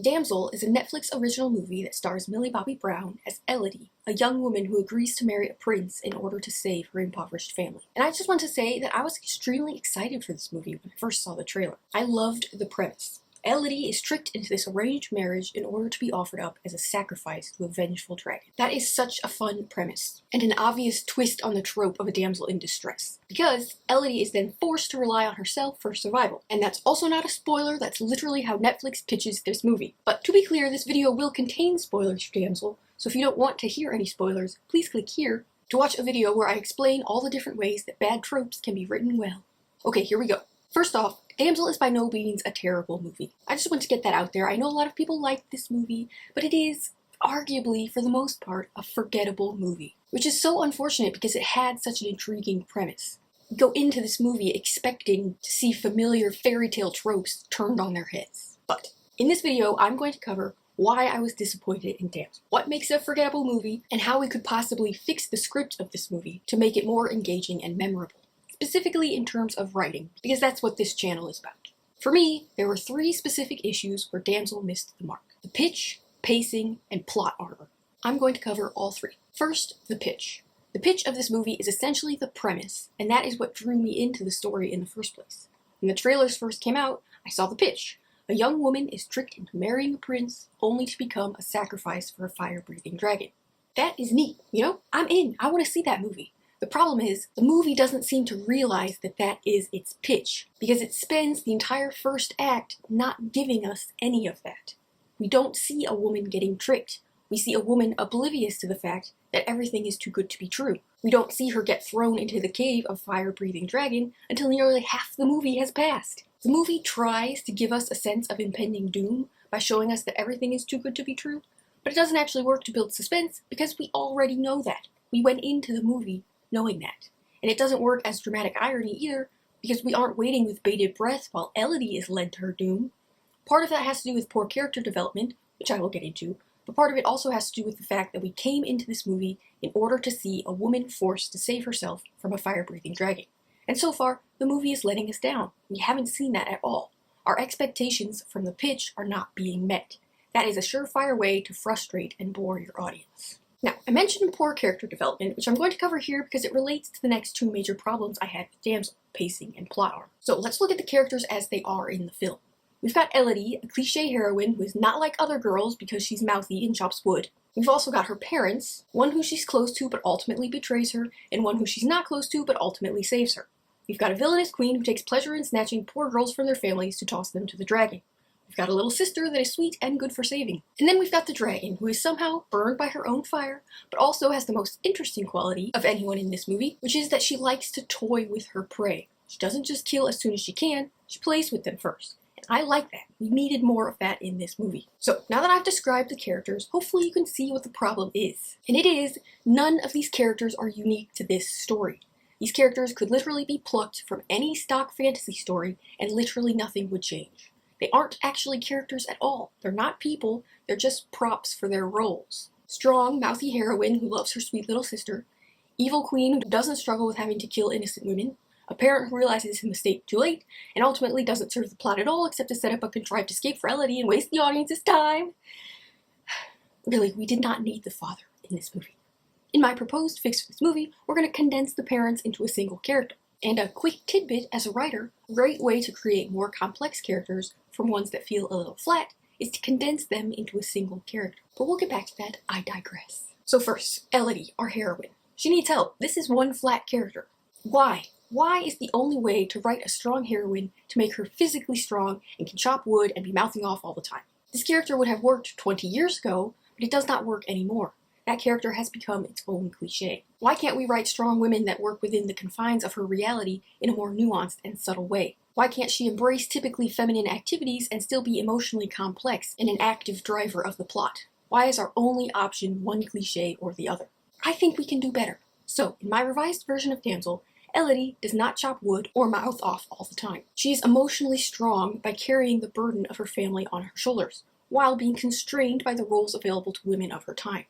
Damsel is a Netflix original movie that stars Millie Bobbie Brown as Elodie, a young woman who agrees to marry a prince in order to save her impoverished family. And I just want to say that I was extremely excited for this movie when I first saw the trailer. I loved the premise. Elodie is tricked into this arranged marriage in order to be offered up as a sacrifice to a vengeful dragon. That is such a fun premise, and an obvious twist on the trope of a damsel in distress, because Elodie is then forced to rely on herself for survival. And that's also not a spoiler, that's literally how Netflix pitches this movie. But to be clear, this video will contain spoilers for Damsel, so if you don't want to hear any spoilers, please click here to watch a video where I explain all the different ways that bad tropes can be written well. Okay, here we go. First off, Damsel is by no means a terrible movie. I just want to get that out there. I know a lot of people like this movie, but it is, arguably, for the most part, a forgettable movie. Which is so unfortunate because it had such an intriguing premise. You go into this movie expecting to see familiar fairy tale tropes turned on their heads. But in this video, I'm going to cover why I was disappointed in Damsel, what makes it a forgettable movie, and how we could possibly fix the script of this movie to make it more engaging and memorable. Specifically in terms of writing, because that's what this channel is about. For me, there were three specific issues where Damsel missed the mark: the pitch, pacing, and plot armor. I'm going to cover all three. First, the pitch. The pitch of this movie is essentially the premise, and that is what drew me into the story in the first place. When the trailers first came out, I saw the pitch. A young woman is tricked into marrying a prince, only to become a sacrifice for a fire-breathing dragon. That is neat, you know? I'm in. I want to see that movie. The problem is, the movie doesn't seem to realize that that is its pitch, because it spends the entire first act not giving us any of that. We don't see a woman getting tricked. We see a woman oblivious to the fact that everything is too good to be true. We don't see her get thrown into the cave of fire-breathing dragon until nearly half the movie has passed. The movie tries to give us a sense of impending doom by showing us that everything is too good to be true, but it doesn't actually work to build suspense because we already know that. We went into the movie knowing that. And it doesn't work as dramatic irony either, because we aren't waiting with bated breath while Elodie is led to her doom. Part of that has to do with poor character development, which I will get into, but part of it also has to do with the fact that we came into this movie in order to see a woman forced to save herself from a fire-breathing dragon. And so far, the movie is letting us down. We haven't seen that at all. Our expectations from the pitch are not being met. That is a surefire way to frustrate and bore your audience. Now, I mentioned poor character development, which I'm going to cover here because it relates to the next two major problems I had with Damsel: pacing and plot armor. So let's look at the characters as they are in the film. We've got Elodie, a cliche heroine who is not like other girls because she's mouthy and chops wood. We've also got her parents, one who she's close to but ultimately betrays her, and one who she's not close to but ultimately saves her. We've got a villainous queen who takes pleasure in snatching poor girls from their families to toss them to the dragon. We've got a little sister that is sweet and good for saving. And then we've got the dragon, who is somehow burned by her own fire, but also has the most interesting quality of anyone in this movie, which is that she likes to toy with her prey. She doesn't just kill as soon as she can, she plays with them first. And I like that. We needed more of that in this movie. So, now that I've described the characters, hopefully you can see what the problem is. And it is, none of these characters are unique to this story. These characters could literally be plucked from any stock fantasy story, and literally nothing would change. They aren't actually characters at all. They're not people, they're just props for their roles. Strong, mouthy heroine who loves her sweet little sister, evil queen who doesn't struggle with having to kill innocent women, a parent who realizes his mistake too late, and ultimately doesn't serve the plot at all except to set up a contrived escape for Elodie and waste the audience's time. Really, we did not need the father in this movie. In my proposed fix for this movie, we're going to condense the parents into a single character. And a quick tidbit as a writer, a great way to create more complex characters from ones that feel a little flat is to condense them into a single character. But we'll get back to that, I digress. So first, Elodie, our heroine. She needs help. This is one flat character. Why? Why is the only way to write a strong heroine to make her physically strong and can chop wood and be mouthing off all the time? This character would have worked 20 years ago, but it does not work anymore. That character has become its own cliche. Why can't we write strong women that work within the confines of her reality in a more nuanced and subtle way? Why can't she embrace typically feminine activities and still be emotionally complex and an active driver of the plot? Why is our only option one cliche or the other? I think we can do better. So, in my revised version of Damsel, Elodie does not chop wood or mouth off all the time. She is emotionally strong by carrying the burden of her family on her shoulders, while being constrained by the roles available to women of her time.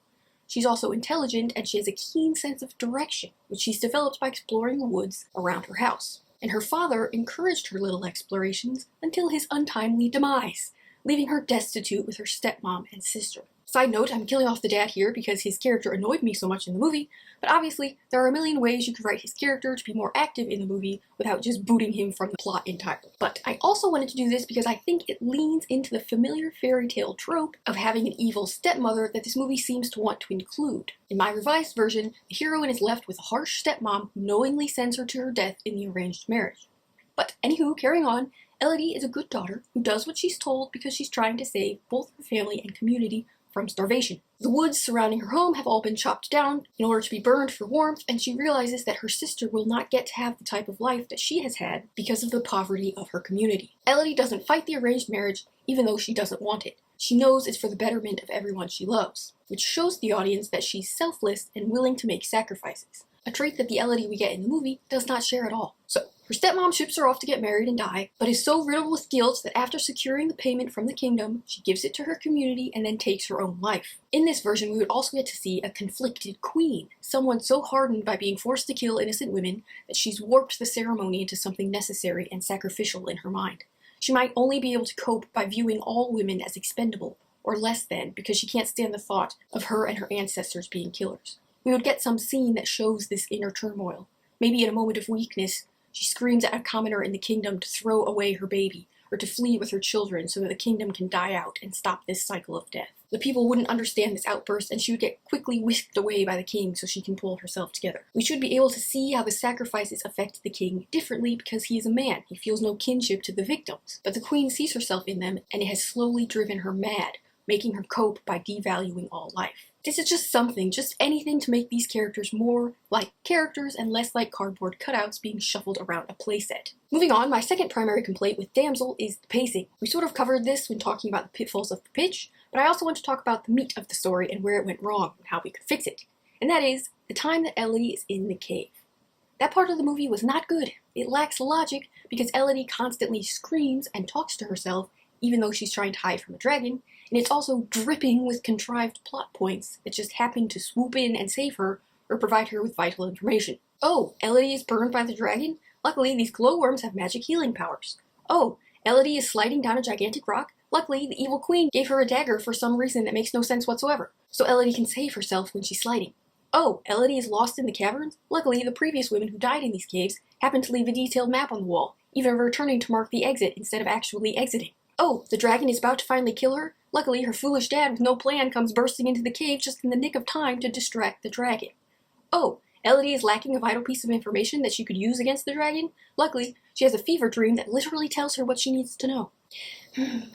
She's also intelligent, and she has a keen sense of direction, which she's developed by exploring the woods around her house. And her father encouraged her little explorations until his untimely demise. leaving her destitute with her stepmom and sister. Side note, I'm killing off the dad here because his character annoyed me so much in the movie, but obviously there are a million ways you could write his character to be more active in the movie without just booting him from the plot entirely. But I also wanted to do this because I think it leans into the familiar fairy tale trope of having an evil stepmother that this movie seems to want to include. In my revised version, the heroine is left with a harsh stepmom who knowingly sends her to her death in the arranged marriage. But anywho, carrying on, Elodie is a good daughter who does what she's told because she's trying to save both her family and community from starvation. The woods surrounding her home have all been chopped down in order to be burned for warmth, and she realizes that her sister will not get to have the type of life that she has had because of the poverty of her community. Elodie doesn't fight the arranged marriage even though she doesn't want it. She knows it's for the betterment of everyone she loves, which shows the audience that she's selfless and willing to make sacrifices, a trait that the Elodie we get in the movie does not share at all. So, her stepmom ships her off to get married and die, but is so riddled with guilt that after securing the payment from the kingdom, she gives it to her community and then takes her own life. In this version, we would also get to see a conflicted queen, someone so hardened by being forced to kill innocent women that she's warped the ceremony into something necessary and sacrificial in her mind. She might only be able to cope by viewing all women as expendable, or less than, because she can't stand the thought of her and her ancestors being killers. We would get some scene that shows this inner turmoil. Maybe in a moment of weakness, she screams at a commoner in the kingdom to throw away her baby, or to flee with her children so that the kingdom can die out and stop this cycle of death. The people wouldn't understand this outburst, and she would get quickly whisked away by the king so she can pull herself together. We should be able to see how the sacrifices affect the king differently because he is a man. He feels no kinship to the victims. But the queen sees herself in them, and it has slowly driven her mad, making her cope by devaluing all life. This is just something, just anything to make these characters more like characters and less like cardboard cutouts being shuffled around a playset. Moving on, my second primary complaint with Damsel is the pacing. We sort of covered this when talking about the pitfalls of the pitch, but I also want to talk about the meat of the story and where it went wrong and how we could fix it. And that is the time that Elodie is in the cave. That part of the movie was not good. It lacks logic because Elodie constantly screams and talks to herself even though she's trying to hide from a dragon, and it's also dripping with contrived plot points that just happen to swoop in and save her or provide her with vital information. Oh, Elodie is burned by the dragon? Luckily, these glowworms have magic healing powers. Oh, Elodie is sliding down a gigantic rock? Luckily, the evil queen gave her a dagger for some reason that makes no sense whatsoever, so Elodie can save herself when she's sliding. Oh, Elodie is lost in the caverns? Luckily, the previous women who died in these caves happened to leave a detailed map on the wall, even returning to mark the exit instead of actually exiting. Oh, the dragon is about to finally kill her? Luckily, her foolish dad with no plan comes bursting into the cave just in the nick of time to distract the dragon. Oh, Elodie is lacking a vital piece of information that she could use against the dragon? Luckily, she has a fever dream that literally tells her what she needs to know.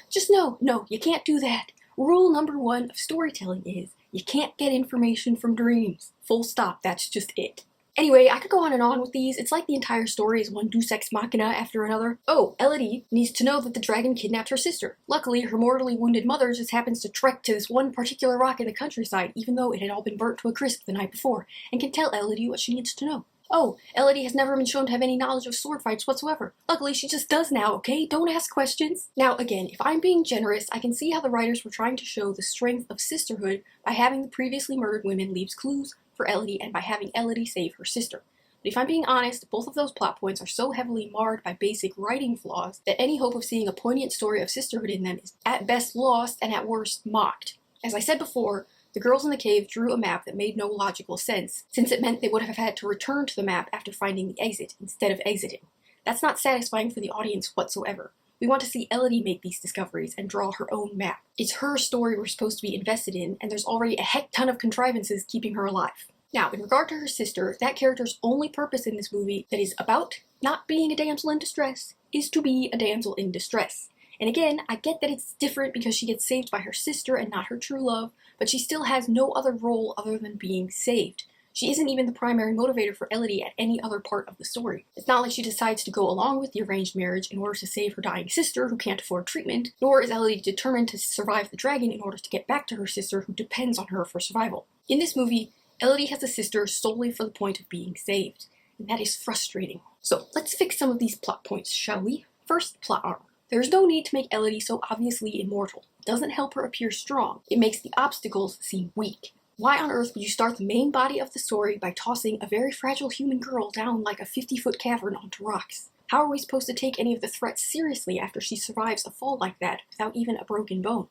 Just no, you can't do that. Rule number 1 of storytelling is, you can't get information from dreams. Full stop, that's just it. Anyway, I could go on and on with these. It's like the entire story is one deus ex machina after another. Oh, Elodie needs to know that the dragon kidnapped her sister. Luckily, her mortally wounded mother just happens to trek to this one particular rock in the countryside, even though it had all been burnt to a crisp the night before, and can tell Elodie what she needs to know. Oh, Elodie has never been shown to have any knowledge of sword fights whatsoever. Luckily, she just does now, okay? Don't ask questions. Now, again, if I'm being generous, I can see how the writers were trying to show the strength of sisterhood by having the previously murdered women leave clues for Elodie and by having Elodie save her sister. But if I'm being honest, both of those plot points are so heavily marred by basic writing flaws that any hope of seeing a poignant story of sisterhood in them is at best lost and at worst mocked. As I said before, the girls in the cave drew a map that made no logical sense, since it meant they would have had to return to the map after finding the exit instead of exiting. That's not satisfying for the audience whatsoever. We want to see Elodie make these discoveries and draw her own map. It's her story we're supposed to be invested in, and there's already a heck ton of contrivances keeping her alive. Now, in regard to her sister, that character's only purpose in this movie that is about not being a damsel in distress is to be a damsel in distress. And again, I get that it's different because she gets saved by her sister and not her true love, but she still has no other role other than being saved. She isn't even the primary motivator for Elodie at any other part of the story. It's not like she decides to go along with the arranged marriage in order to save her dying sister who can't afford treatment, nor is Elodie determined to survive the dragon in order to get back to her sister who depends on her for survival. In this movie, Elodie has a sister solely for the point of being saved, and that is frustrating. So let's fix some of these plot points, shall we? First, plot armor. There's no need to make Elodie so obviously immortal. It doesn't help her appear strong. It makes the obstacles seem weak. Why on earth would you start the main body of the story by tossing a very fragile human girl down like a 50-foot cavern onto rocks? How are we supposed to take any of the threats seriously after she survives a fall like that without even a broken bone?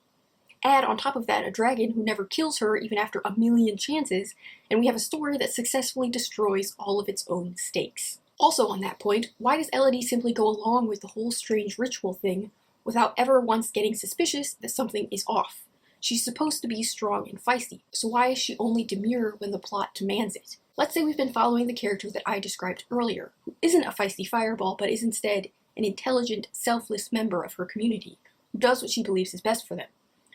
Add on top of that a dragon who never kills her even after a million chances, and we have a story that successfully destroys all of its own stakes. Also on that point, why does Elodie simply go along with the whole strange ritual thing without ever once getting suspicious that something is off? She's supposed to be strong and feisty, so why is she only demure when the plot demands it? Let's say we've been following the character that I described earlier, who isn't a feisty fireball, but is instead an intelligent, selfless member of her community, who does what she believes is best for them.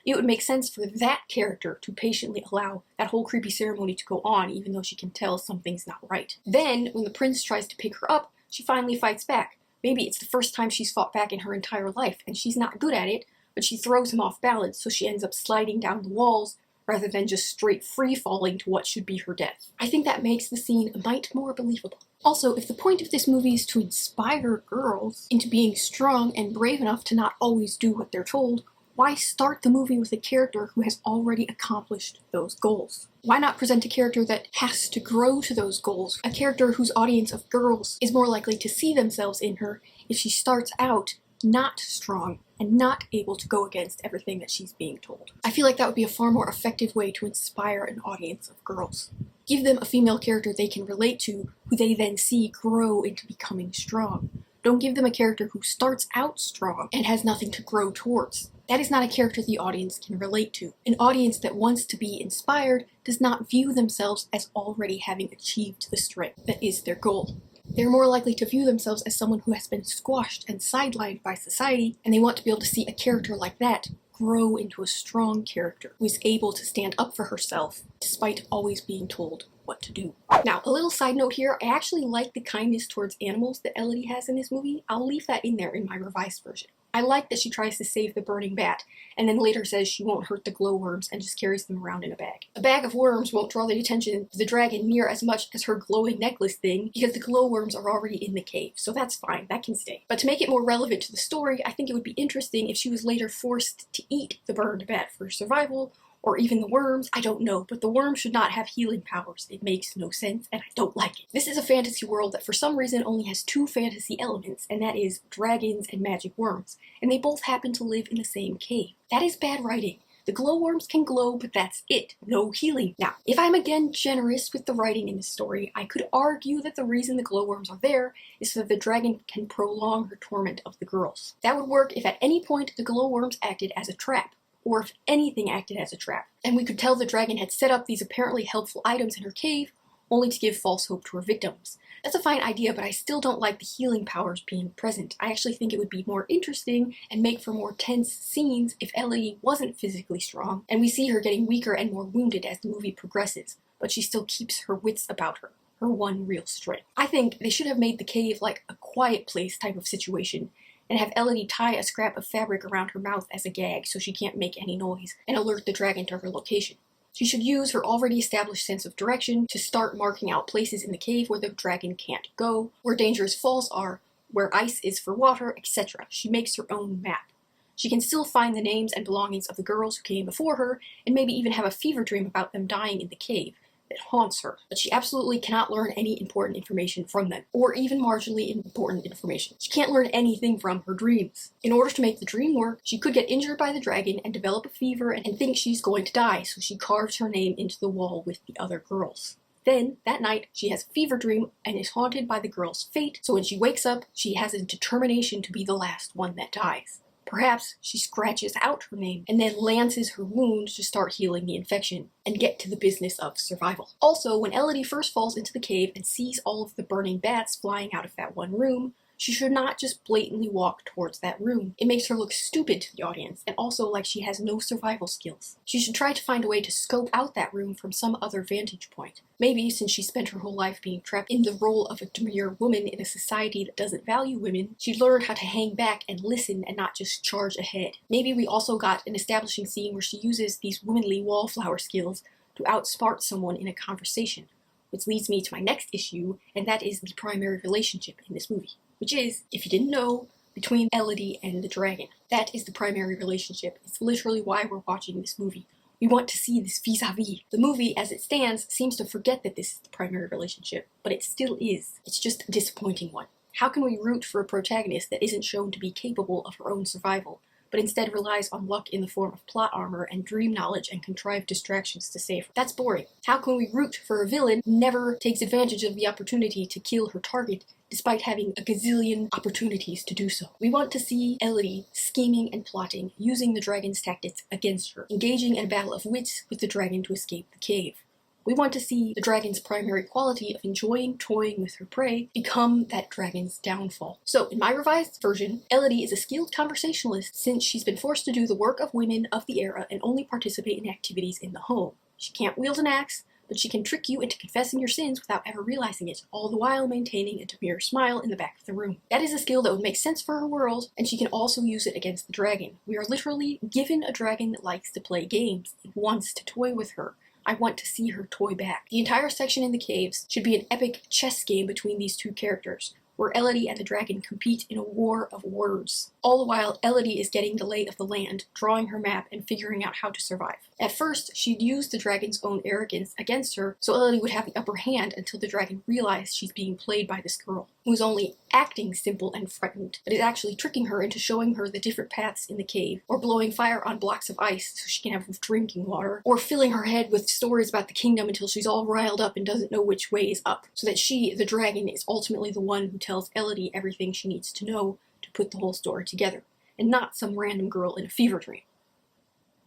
It would make sense for that character to patiently allow that whole creepy ceremony to go on, even though she can tell something's not right. Then, when the prince tries to pick her up, she finally fights back. Maybe it's the first time she's fought back in her entire life, and she's not good at it, but she throws him off balance, so she ends up sliding down the walls rather than just straight free-falling to what should be her death. I think that makes the scene a mite more believable. Also, if the point of this movie is to inspire girls into being strong and brave enough to not always do what they're told, why start the movie with a character who has already accomplished those goals? Why not present a character that has to grow to those goals? A character whose audience of girls is more likely to see themselves in her if she starts out not strong and not able to go against everything that she's being told. I feel like that would be a far more effective way to inspire an audience of girls. Give them a female character they can relate to, who they then see grow into becoming strong. Don't give them a character who starts out strong and has nothing to grow towards. That is not a character the audience can relate to. An audience that wants to be inspired does not view themselves as already having achieved the strength that is their goal. They're more likely to view themselves as someone who has been squashed and sidelined by society, and they want to be able to see a character like that grow into a strong character who is able to stand up for herself despite always being told what to do. Now, a little side note here, I actually like the kindness towards animals that Elodie has in this movie. I'll leave that in there in my revised version. I like that she tries to save the burning bat, and then later says she won't hurt the glowworms and just carries them around in a bag. A bag of worms won't draw the attention of the dragon near as much as her glowing necklace thing, because the glowworms are already in the cave, so that's fine, that can stay. But to make it more relevant to the story, I think it would be interesting if she was later forced to eat the burned bat for survival, or even the worms, I don't know, but the worms should not have healing powers. It makes no sense, and I don't like it. This is a fantasy world that for some reason only has two fantasy elements, and that is dragons and magic worms, and they both happen to live in the same cave. That is bad writing. The glowworms can glow, but that's it. No healing. Now, if I'm again generous with the writing in this story, I could argue that the reason the glowworms are there is so that the dragon can prolong her torment of the girls. That would work if at any point the glowworms acted as a trap, or if anything acted as a trap, and we could tell the dragon had set up these apparently helpful items in her cave only to give false hope to her victims. That's a fine idea, but I still don't like the healing powers being present. I actually think it would be more interesting and make for more tense scenes if Elodie wasn't physically strong, and we see her getting weaker and more wounded as the movie progresses, but she still keeps her wits about her, her one real strength. I think they should have made the cave like a quiet place type of situation, and have Elodie tie a scrap of fabric around her mouth as a gag so she can't make any noise, and alert the dragon to her location. She should use her already established sense of direction to start marking out places in the cave where the dragon can't go, where dangerous falls are, where ice is for water, etc. She makes her own map. She can still find the names and belongings of the girls who came before her, and maybe even have a fever dream about them dying in the cave that haunts her, but she absolutely cannot learn any important information from them, or even marginally important information. She can't learn anything from her dreams. In order to make the dream work, she could get injured by the dragon and develop a fever and think she's going to die, so she carves her name into the wall with the other girls. Then, that night, she has a fever dream and is haunted by the girl's fate, so when she wakes up, she has a determination to be the last one that dies. Perhaps she scratches out her name and then lances her wound to start healing the infection and get to the business of survival. Also, when Elodie first falls into the cave and sees all of the burning bats flying out of that one room, she should not just blatantly walk towards that room. It makes her look stupid to the audience, and also like she has no survival skills. She should try to find a way to scope out that room from some other vantage point. Maybe, since she spent her whole life being trapped in the role of a demure woman in a society that doesn't value women, she learned how to hang back and listen and not just charge ahead. Maybe we also got an establishing scene where she uses these womanly wallflower skills to outsmart someone in a conversation, which leads me to my next issue, and that is the primary relationship in this movie. Which is, if you didn't know, between Elodie and the dragon. That is the primary relationship. It's literally why we're watching this movie. We want to see this vis-a-vis. The movie, as it stands, seems to forget that this is the primary relationship, but it still is. It's just a disappointing one. How can we root for a protagonist that isn't shown to be capable of her own survival, but instead relies on luck in the form of plot armor and dream knowledge and contrived distractions to save her? That's boring. How can we root for a villain who never takes advantage of the opportunity to kill her target despite having a gazillion opportunities to do so? We want to see Elodie scheming and plotting, using the dragon's tactics against her, engaging in a battle of wits with the dragon to escape the cave. We want to see the dragon's primary quality of enjoying toying with her prey become that dragon's downfall. So, in my revised version, Elodie is a skilled conversationalist since she's been forced to do the work of women of the era and only participate in activities in the home. She can't wield an axe, but she can trick you into confessing your sins without ever realizing it, all the while maintaining a demure smile in the back of the room. That is a skill that would make sense for her world, and she can also use it against the dragon. We are literally given a dragon that likes to play games. It wants to toy with her. I want to see her toy back. The entire section in the caves should be an epic chess game between these two characters, where Elodie and the dragon compete in a war of words. All the while, Elodie is getting the lay of the land, drawing her map, and figuring out how to survive. At first, she'd use the dragon's own arrogance against her, so Elodie would have the upper hand until the dragon realized she's being played by this girl, who's only acting simple and frightened, but is actually tricking her into showing her the different paths in the cave, or blowing fire on blocks of ice so she can have drinking water, or filling her head with stories about the kingdom until she's all riled up and doesn't know which way is up, so that she, the dragon, is ultimately the one who tells Elodie everything she needs to know to put the whole story together, and not some random girl in a fever dream.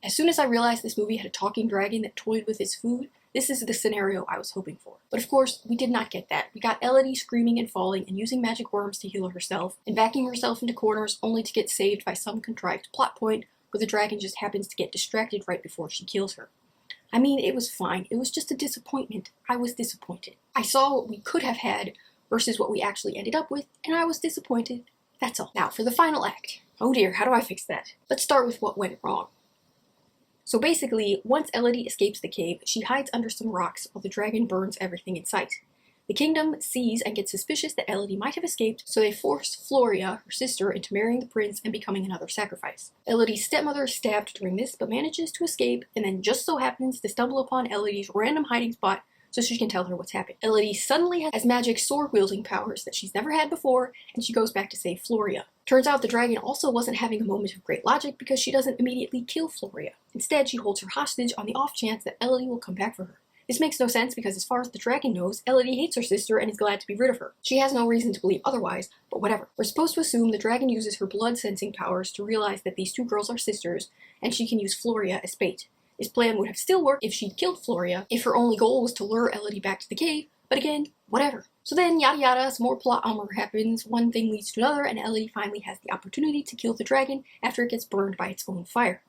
As soon as I realized this movie had a talking dragon that toyed with its food, this is the scenario I was hoping for. But of course, we did not get that. We got Elodie screaming and falling and using magic worms to heal herself, and backing herself into corners only to get saved by some contrived plot point where the dragon just happens to get distracted right before she kills her. I mean, it was fine. It was just a disappointment. I was disappointed. I saw what we could have had versus what we actually ended up with, and I was disappointed. That's all. Now, for the final act. Oh dear, how do I fix that? Let's start with what went wrong. So basically, once Elodie escapes the cave, she hides under some rocks while the dragon burns everything in sight. The kingdom sees and gets suspicious that Elodie might have escaped, so they force Floria, her sister, into marrying the prince and becoming another sacrifice. Elodie's stepmother is stabbed during this, but manages to escape, and then just so happens to stumble upon Elodie's random hiding spot so she can tell her what's happened. Elodie suddenly has magic sword-wielding powers that she's never had before, and she goes back to save Floria. Turns out the dragon also wasn't having a moment of great logic because she doesn't immediately kill Floria. Instead, she holds her hostage on the off chance that Elodie will come back for her. This makes no sense because as far as the dragon knows, Elodie hates her sister and is glad to be rid of her. She has no reason to believe otherwise, but whatever. We're supposed to assume the dragon uses her blood-sensing powers to realize that these two girls are sisters, and she can use Floria as bait. This plan would have still worked if she'd killed Floria, if her only goal was to lure Elodie back to the cave, but again, whatever. So then, yada yada, some more plot armor happens, one thing leads to another, and Elodie finally has the opportunity to kill the dragon after it gets burned by its own fire.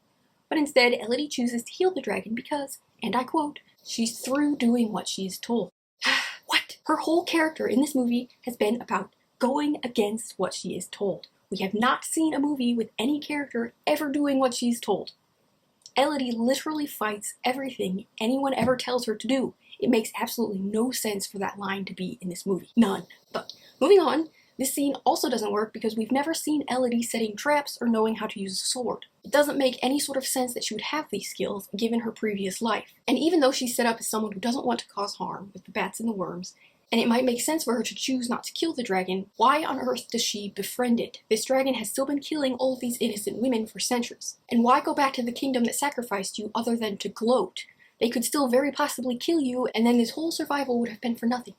But instead, Elodie chooses to heal the dragon because, and I quote, she's through doing what she is told. What? Her whole character in this movie has been about going against what she is told. We have not seen a movie with any character ever doing what she's told. Elodie literally fights everything anyone ever tells her to do. It makes absolutely no sense for that line to be in this movie. None. But moving on, this scene also doesn't work because we've never seen Elodie setting traps or knowing how to use a sword. It doesn't make any sort of sense that she would have these skills given her previous life. And even though she's set up as someone who doesn't want to cause harm with the bats and the worms, and it might make sense for her to choose not to kill the dragon, why on earth does she befriend it? This dragon has still been killing all of these innocent women for centuries. And why go back to the kingdom that sacrificed you other than to gloat? They could still very possibly kill you, and then this whole survival would have been for nothing.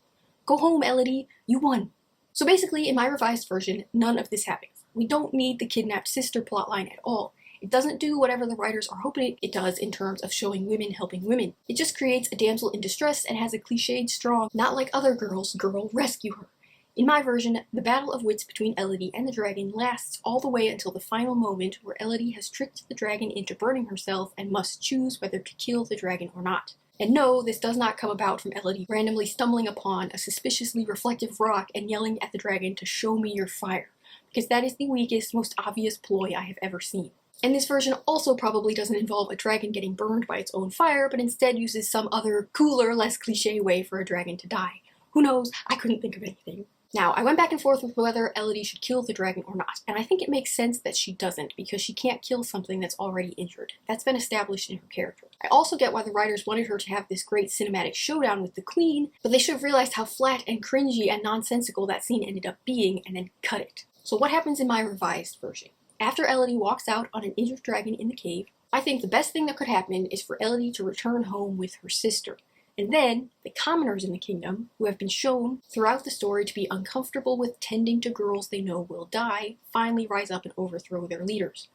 Go home, Elodie. You won. So basically, in my revised version, none of this happens. We don't need the kidnapped sister plotline at all. It doesn't do whatever the writers are hoping it does in terms of showing women helping women. It just creates a damsel in distress and has a cliched strong, not like other girls, girl, rescue her. In my version, the battle of wits between Elodie and the dragon lasts all the way until the final moment where Elodie has tricked the dragon into burning herself and must choose whether to kill the dragon or not. And no, this does not come about from Elodie randomly stumbling upon a suspiciously reflective rock and yelling at the dragon to show me your fire, because that is the weakest, most obvious ploy I have ever seen. And this version also probably doesn't involve a dragon getting burned by its own fire, but instead uses some other, cooler, less cliche way for a dragon to die. Who knows? I couldn't think of anything. Now, I went back and forth with whether Elodie should kill the dragon or not, and I think it makes sense that she doesn't, because she can't kill something that's already injured. That's been established in her character. I also get why the writers wanted her to have this great cinematic showdown with the queen, but they should have realized how flat and cringy and nonsensical that scene ended up being and then cut it. So what happens in my revised version? After Elodie walks out on an injured dragon in the cave, I think the best thing that could happen is for Elodie to return home with her sister. And then, the commoners in the kingdom, who have been shown throughout the story to be uncomfortable with tending to girls they know will die, finally rise up and overthrow their leaders.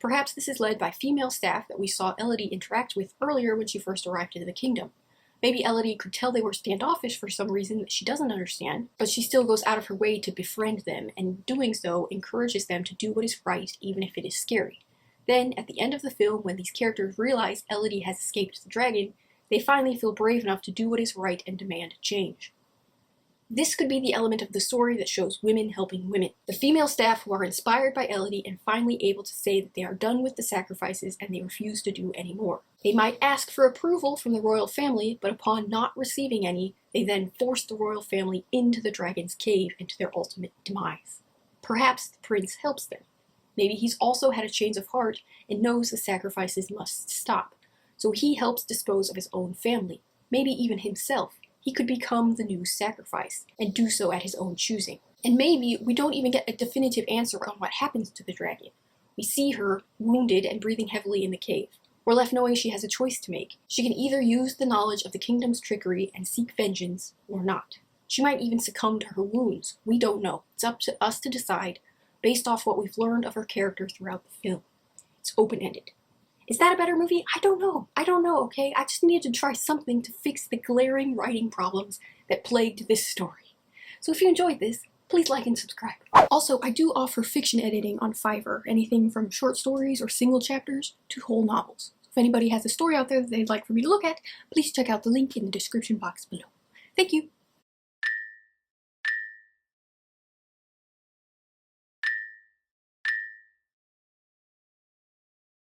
Perhaps this is led by female staff that we saw Elodie interact with earlier when she first arrived into the kingdom. Maybe Elodie could tell they were standoffish for some reason that she doesn't understand, but she still goes out of her way to befriend them, and doing so encourages them to do what is right even if it is scary. Then, at the end of the film, when these characters realize Elodie has escaped the dragon, they finally feel brave enough to do what is right and demand change. This could be the element of the story that shows women helping women. The female staff who are inspired by Elodie and finally able to say that they are done with the sacrifices and they refuse to do any more. They might ask for approval from the royal family, but upon not receiving any, they then force the royal family into the dragon's cave and to their ultimate demise. Perhaps the prince helps them. Maybe he's also had a change of heart and knows the sacrifices must stop. So he helps dispose of his own family, maybe even himself. He could become the new sacrifice, and do so at his own choosing. And maybe we don't even get a definitive answer on what happens to the dragon. We see her, wounded and breathing heavily in the cave. We're left knowing she has a choice to make. She can either use the knowledge of the kingdom's trickery and seek vengeance, or not. She might even succumb to her wounds. We don't know. It's up to us to decide, based off what we've learned of her character throughout the film. It's open-ended. Is that a better movie? I don't know, okay? I just needed to try something to fix the glaring writing problems that plagued this story. So if you enjoyed this, please like and subscribe. Also, I do offer fiction editing on Fiverr, anything from short stories or single chapters to whole novels. So if anybody has a story out there that they'd like for me to look at, please check out the link in the description box below. Thank you!